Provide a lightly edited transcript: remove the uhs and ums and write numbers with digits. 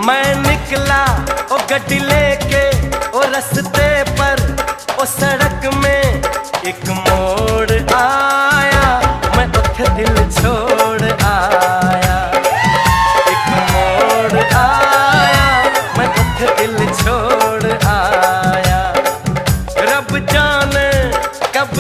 मैं निकला ओ गड्डी लेके ओ रस्ते पर ओ सड़क में एक मोड़ आया, मैं उठे दिल छोड़ आया। एक मोड़ आया, मैं उठे दिल छोड़ आया। रब जाने कब